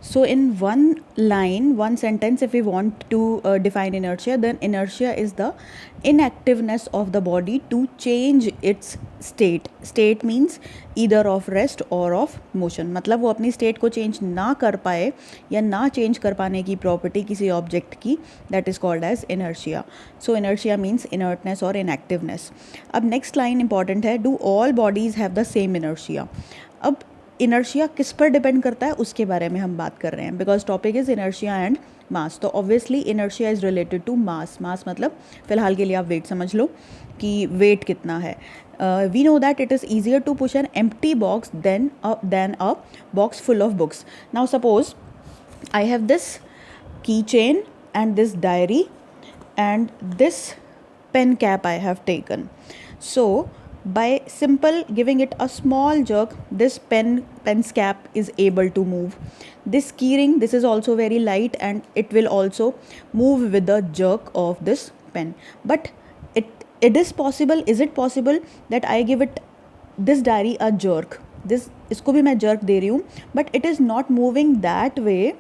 So in one line, one sentence, if we want to define inertia, then inertia is the inactiveness of the body to change its state. State means either of rest or of motion. मतलब वो अपनी state को change ना कर पाए या ना change कर पाने की property किसी object की, that is called as inertia. So inertia means inertness or inactiveness. अब next line important है, do all bodies have the same inertia? अब इनर्शिया किस पर डिपेंड करता है उसके बारे में हम बात कर रहे हैं, because topic is inertia and mass. तो obviously inertia is related to mass. Mass मतलब फ़िलहाल के लिए आप वेट समझ लो कि वेट कितना है. We know that it is easier to push an empty box than a box full of books. Now suppose I have this key chain and this diary and this pen cap I have taken. So by simple giving it a small jerk, this pen's cap is able to move. This keyring, this is also very light and it will also move with the jerk of this pen. But it is possible, is it possible that I give it this diary a jerk, this इसको भी मैं jerk दे रही हूँ, but it is not moving that way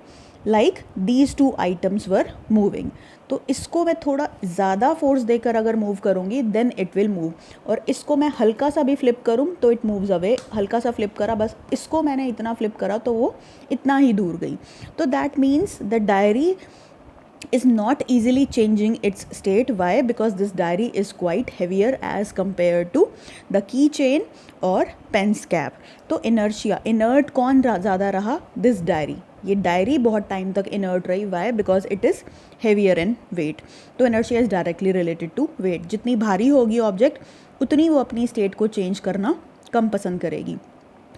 like these two items were moving. तो इसको मैं थोड़ा ज़्यादा फोर्स देकर अगर मूव करूँगी देन इट विल मूव, और इसको मैं हल्का सा भी फ्लिप करूँ तो इट मूव्स अवे. हल्का सा फ्लिप करा, बस इसको मैंने इतना फ्लिप करा तो वो इतना ही दूर गई. तो that means the diary is not easily changing its state. Why? Because this diary is quite heavier as compared to the keychain or pen's cap. तो inertia, inert कौन ज़्यादा रहा? This diary. ये डायरी बहुत टाइम तक inert रही. Why? Because it is heavier in weight. तो inertia is directly related to weight. जितनी भारी होगी ऑब्जेक्ट उतनी वो अपनी स्टेट को चेंज करना कम पसंद करेगी.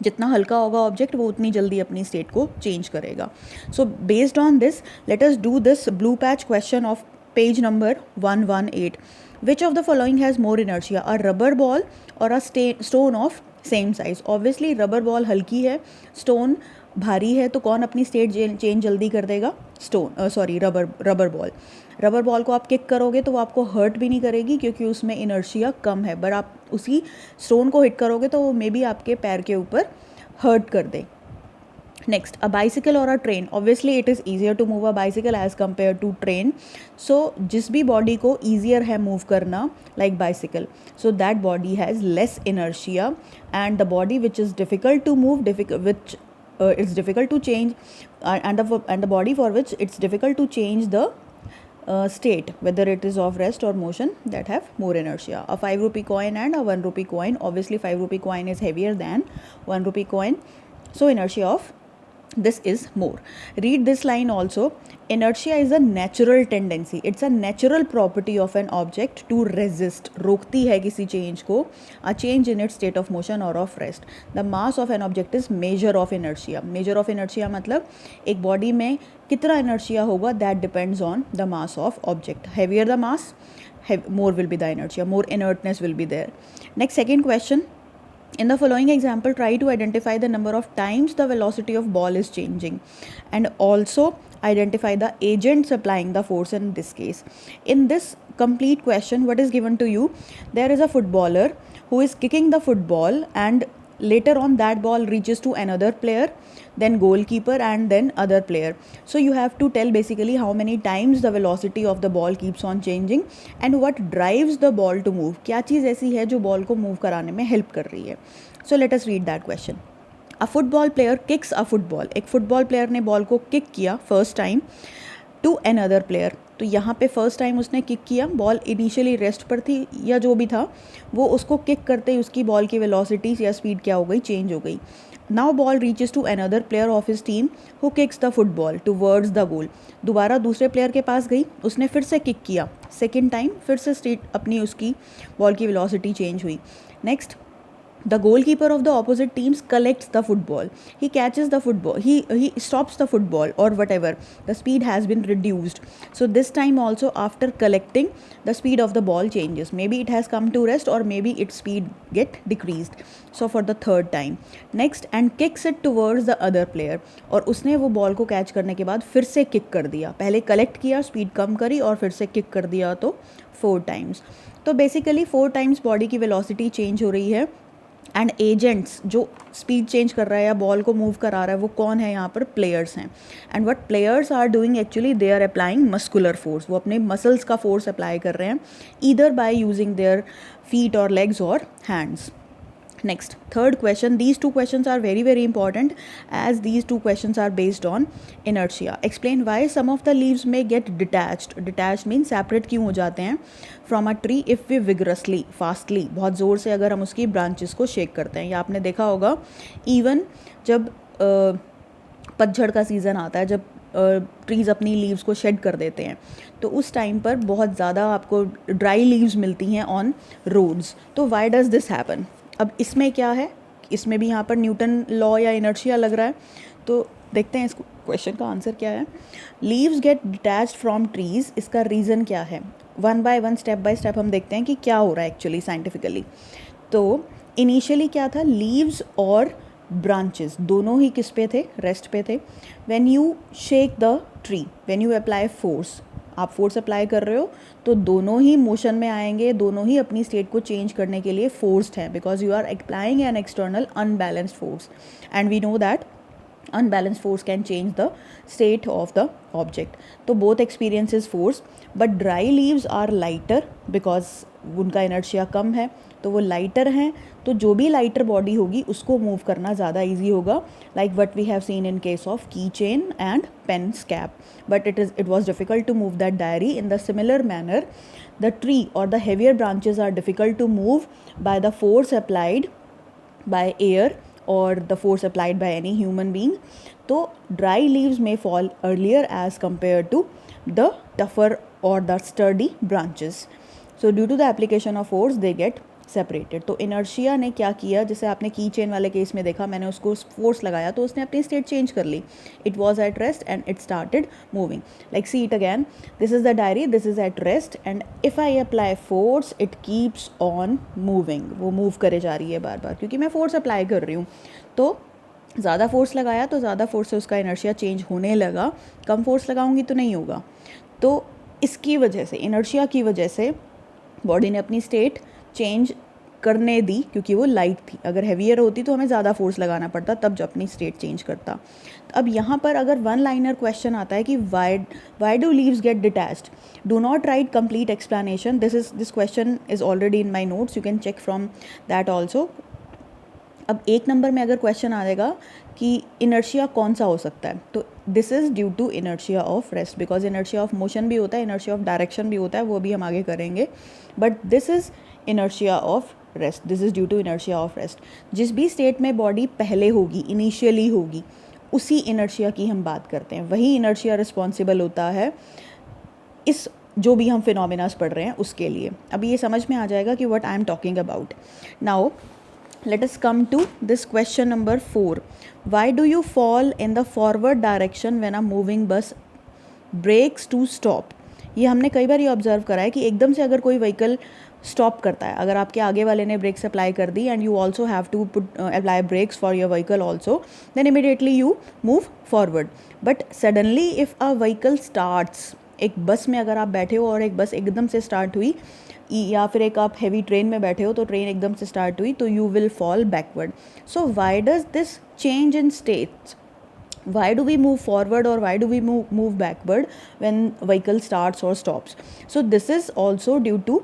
जितना हल्का होगा ऑब्जेक्ट वो उतनी जल्दी अपनी स्टेट को चेंज करेगा. So based on this let us do this blue patch question of page number 118. Which of the following has more inertia, a rubber ball और a stone of same size? Obviously rubber ball हल्की है, stone भारी है, तो कौन अपनी state change जल्दी कर देगा? Rubber ball. रबर बॉल को आप किक करोगे तो वो आपको हर्ट भी नहीं करेगी क्योंकि उसमें इनर्शिया कम है, बट आप उसी स्टोन को हिट करोगे तो वो मे बी आपके पैर के ऊपर हर्ट कर दे. नेक्स्ट, अ बाइसिकल और a train. Obviously it is easier to move a bicycle as compare to train. So जिस भी बॉडी को ईजियर है मूव करना like bicycle, so that body has less inertia, and the body which is difficult to move, which it's difficult to change, and the body for which it's difficult to change the state, whether it is of rest or motion, that have more inertia. A 5 rupee coin and a 1 rupee coin. Obviously 5 rupee coin is heavier than 1 rupee coin, so inertia of this is more. Read this line also. Inertia is a natural tendency. It's a natural property of an object to resist. रोकती है किसी change को, a change in its state of motion or of rest. The mass of an object is measure of inertia. Measure of inertia मतलब एक body में कितना inertia होगा, that depends on the mass of object. Heavier the mass, more will be the inertia, more inertness will be there. Next, second question. In the following example, try to identify the number of times the velocity of ball is changing and also identify the agent supplying the force in this case. In this complete question, what is given to you? There is a footballer who is kicking the football and later on that ball reaches to another player, then goalkeeper and then other player. So you have to tell basically how many times the velocity of the ball keeps on changing and what drives the ball to move. क्या चीज़ ऐसी है जो ball को move कराने में help कर रही है? So let us read that question. A football player kicks a football. एक फुटबॉल प्लेयर ने बॉल को किक किया first time to another player. तो यहाँ पे फर्स्ट टाइम उसने किक किया, बॉल इनिशियली रेस्ट पर थी या जो भी था, वो उसको किक करते ही उसकी बॉल की वेलोसिटी या स्पीड क्या हो गई, चेंज हो गई. Now ball reaches to another player of his team who kicks the football towards the goal. दोबारा दूसरे प्लेयर के पास गई, उसने फिर से किक किया सेकेंड टाइम, फिर से स्टेट अपनी उसकी बॉल की वेलोसिटी चेंज हुई. Next, the goalkeeper of the opposite teams collects the football. He catches the football. He stops the football or whatever. The speed has been reduced. So this time also after collecting, the speed of the ball changes. Maybe it has come to rest or maybe its speed get decreased. So for the third time. Next, and kicks it towards the other player. और उसने वो ball को catch करने के बाद फिर से kick कर दिया. पहले कलेक्ट किया, स्पीड कम करी और फिर से किक कर दिया, तो 4 times. तो बेसिकली 4 times बॉडी की वेलोसिटी चेंज हो रही है एंड एजेंट्स जो स्पीड चेंज कर रहा है या बॉल को मूव करा रहा है वो कौन है यहाँ पर, प्लेयर्स हैं. And what players are doing actually, they are applying muscular force, वो अपने मसल्स का फोर्स अप्लाई कर रहे हैं, either by using their feet और लेग्स और hands. Next, third question. These two questions are very very important as these two questions are based on inertia. Explain why some of the leaves may get detached. Detached means separate क्यों हो जाते हैं from a tree if we vigorously, fastly, बहुत ज़ोर से अगर हम उसकी branches को shake करते हैं. या आपने देखा होगा even जब पतझड़ का सीज़न आता है, जब ट्रीज़ अपनी लीव्स को शेड कर देते हैं, तो उस टाइम पर बहुत ज़्यादा आपको ड्राई लीव्स मिलती हैं ऑन रोड्स. तो वाई डज़ दिस हैपन? अब इसमें क्या है, इसमें भी यहाँ पर न्यूटन लॉ या इनर्शिया लग रहा है. तो देखते हैं इस क्वेश्चन का आंसर क्या है. Leaves get detached from trees, इसका रीज़न क्या है? One by one, step by step हम देखते हैं कि क्या हो रहा है एक्चुअली साइंटिफिकली. तो इनिशियली क्या था, लीव्स और ब्रांचेस दोनों ही किस पे थे, रेस्ट पे थे. When you shake the tree, when you apply force, आप फोर्स अप्लाई कर रहे हो तो दोनों ही मोशन में आएंगे, दोनों ही अपनी स्टेट को चेंज करने के लिए फोर्स्ड हैं, because you are applying an external unbalanced force and we know that unbalanced force can change the state of the object. तो both experiences force, but dry leaves are lighter because उनका inertia कम है, तो वो lighter हैं, तो जो भी lighter body होगी उसको move करना ज़्यादा easy होगा, like what we have seen in case of keychain and pen's cap. But it was difficult to move that diary. In the similar manner, the tree or the heavier branches are difficult to move by the force applied by air or the force applied by any human being. So dry leaves may fall earlier as compared to the tougher or the sturdy branches. So due to the application of force they get separated. तो inertia ने क्या किया, जैसे आपने की chain वाले case में देखा, मैंने उसको फोर्स लगाया तो उसने अपनी स्टेट चेंज कर ली. It was at rest and it started moving. Like see it again, this is the diary, this is at rest and if I apply force it keeps on moving. वो move करे जा रही है बार बार क्योंकि मैं force apply कर रही हूँ. तो ज़्यादा फोर्स लगाया तो ज़्यादा फोर्स से उसका इनर्शिया चेंज होने लगा, कम फोर्स लगाऊंगी तो नहीं होगा. तो इसकी वजह से, इनर्शिया की वजह से बॉडी ने अपनी स्टेट चेंज करने दी क्योंकि वो लाइट थी. अगर हैवियर होती तो हमें ज़्यादा फोर्स लगाना पड़ता तब जो अपनी स्टेट चेंज करता. अब यहाँ पर अगर वन लाइनर क्वेश्चन आता है कि why do leaves get detached, do not write complete explanation. This question is already in my notes, you can check from that also. अब एक नंबर में अगर क्वेश्चन आ जाएगा कि इनर्शिया कौन सा हो सकता है, तो this is due to inertia of rest, because inertia of motion भी होता है, इनर्शिया ऑफ डायरेक्शन भी होता है, वो भी हम आगे करेंगे. But this is inertia of rest, this is due to inertia of rest. जिस भी स्टेट में बॉडी पहले होगी, इनिशियली होगी, उसी इनर्शिया की हम बात करते हैं. वही इनर्शिया रिस्पॉन्सिबल होता है इस जो भी हम फिनोमिनास पढ़ रहे हैं उसके लिए. अभी ये समझ में आ जाएगा कि what I am talking about. Now let us come to this question number 4. Why do you fall in the forward direction when a moving bus brakes to stop? ये हमने कई बार ये ऑब्जर्व करा है कि एकदम से अगर कोई व्हीकल स्टॉप करता है, अगर आपके आगे वाले ने ब्रेक्स अप्लाई कर दी and you also have to put apply brakes for your vehicle also, then immediately you move forward. But suddenly if a vehicle starts, एक बस में अगर आप बैठे हो और एक बस एकदम से स्टार्ट हुई, या फिर एक आप हैवी ट्रेन में बैठे हो तो ट्रेन एकदम से स्टार्ट हुई, तो you will fall backward. So why does this change in states? why do we move forward or why do we move backward when vehicle starts or stops? So this is also due to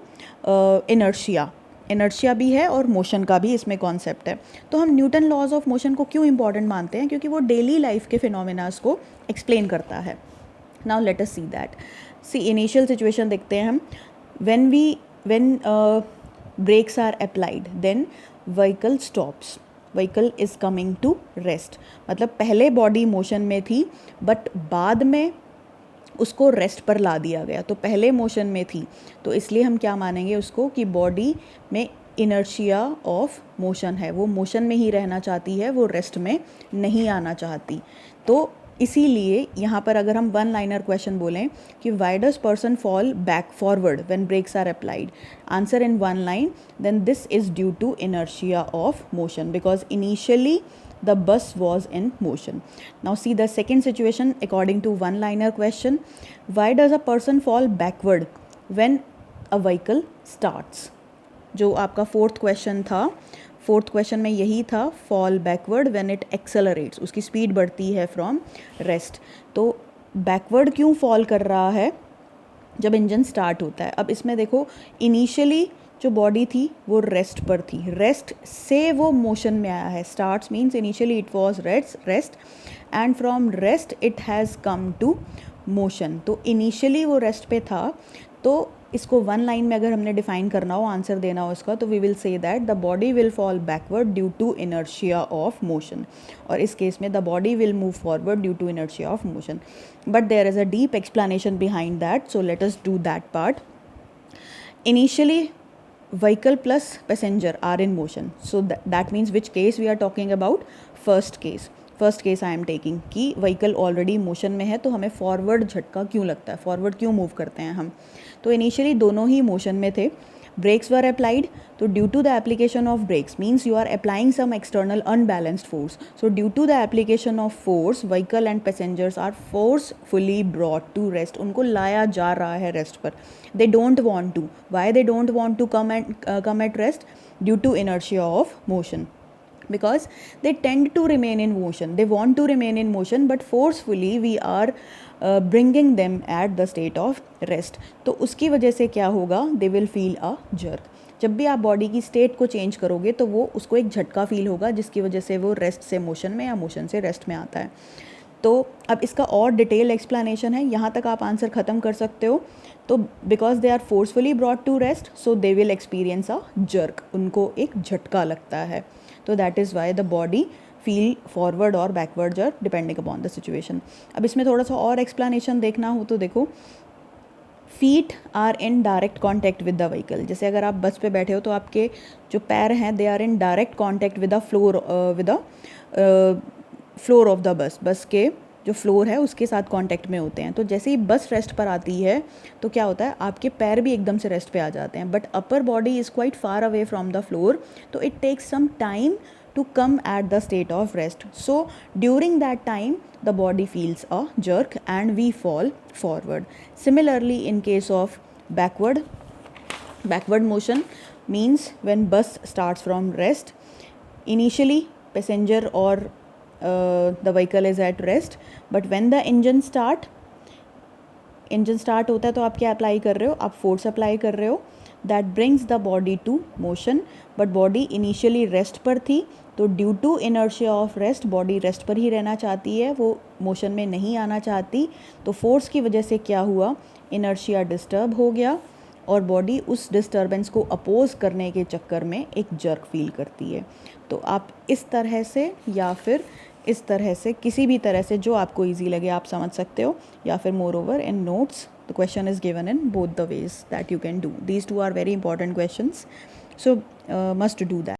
inertia भी है और motion का भी इसमें concept है. तो हम Newton laws of motion को क्यों इंपॉर्टेंट मानते हैं? क्योंकि वो डेली लाइफ के फिनोमिनास को एक्सप्लेन करता है. Now let us see that. See initial situation देखते हैं हम. when brakes are applied then vehicle stops, vehicle is coming to rest. मतलब पहले बॉडी मोशन में थी बट बाद में उसको रेस्ट पर ला दिया गया, तो पहले मोशन में थी, तो इसलिए हम क्या मानेंगे उसको कि बॉडी में इनर्शिया ऑफ मोशन है, वो मोशन में ही रहना चाहती है, वो रेस्ट में नहीं आना चाहती. तो इसीलिए यहाँ पर अगर हम वन लाइनर क्वेश्चन बोलें कि why does person fall back forward when brakes are applied, answer in one line, then this is due to inertia of motion because initially the bus was in motion. Now see the second situation according to one liner question. Why does a person fall backward when a vehicle starts? जो आपका fourth question था, fourth question में यही था, fall backward when it accelerates, उसकी speed बढ़ती है from rest. तो बैकवर्ड क्यों फॉल कर रहा है जब इंजन स्टार्ट होता है? अब इसमें देखो, इनिशियली जो बॉडी थी वो रेस्ट पर थी, रेस्ट से वो मोशन में आया है। Starts means initially it was rest and from rest it has come to motion. तो इनिशियली वो रेस्ट पे था, तो इसको वन लाइन में अगर हमने डिफाइन करना हो, आंसर देना हो इसका, तो we will say that the body will fall backward due to inertia of motion, और इस केस में the body will move forward due to inertia of motion. But there is a deep explanation behind that, so let us do that part. Initially vehicle plus passenger are in motion, so that means which case we are talking about? first case I am taking कि vehicle already motion में है, तो हमें forward झटका क्यों लगता है, forward क्यों move करते हैं हम? तो initially दोनों ही motion में थे, brakes were applied, तो due to the application of brakes means you are applying some external unbalanced force, so due to the application of force vehicle and passengers are forcefully brought to rest, उनको लाया जा रहा है rest पर। they don't want to, why they don't want to come at rest? due to inertia of motion, because they tend to remain in motion, they want to remain in motion, but forcefully we are bringing them at the state of rest। तो उसकी वजह से क्या होगा? they will feel a jerk। जब भी आप body की स्टेट को चेंज करोगे तो वो उसको एक झटका फील होगा, जिसकी वजह से वो रेस्ट से मोशन में या मोशन से रेस्ट में आता है। तो अब इसका और डिटेल एक्सप्लेनेशन है, यहाँ तक आप आंसर ख़त्म कर सकते हो। तो because they are forcefully brought to rest, so they will experience a jerk, उनको एक झटका लगता है। तो that is why the body feel forward और backward jerk depending upon the situation. अब इसमें थोड़ा सा और एक्सप्लेनेशन देखना हो तो देखो, feet are in direct contact with the vehicle. जैसे अगर आप बस पे बैठे हो तो आपके जो पैर हैं they are in direct contact with the floor of the bus के जो फ्लोर है उसके साथ कांटेक्ट में होते हैं। तो जैसे ही बस रेस्ट पर आती है तो क्या होता है, आपके पैर भी एकदम से रेस्ट पे आ जाते हैं, but upper body is quite far away from the floor, तो it takes some time to come at the state of rest. So during that time the body feels a jerk and we fall forward. Similarly in case of backward motion means when bus starts from rest, initially passenger or the vehicle is at rest, but when the engine start होता है तो आप क्या apply कर रहे हो? आप force apply कर रहे हो, that brings the body to motion, but body initially rest पर थी, तो due to inertia of rest body rest पर ही रहना चाहती है, वो मोशन में नहीं आना चाहती। तो फोर्स की वजह से क्या हुआ, इनर्शिया डिस्टर्ब हो गया और बॉडी उस डिस्टर्बेंस को अपोज करने के चक्कर में एक जर्क फील करती है। तो आप इस तरह से या फिर इस तरह से, किसी भी तरह से जो आपको ईजी लगे आप समझ सकते हो, या फिर moreover in notes the question is given in both the ways that you can do. These two are very important questions, so must do that.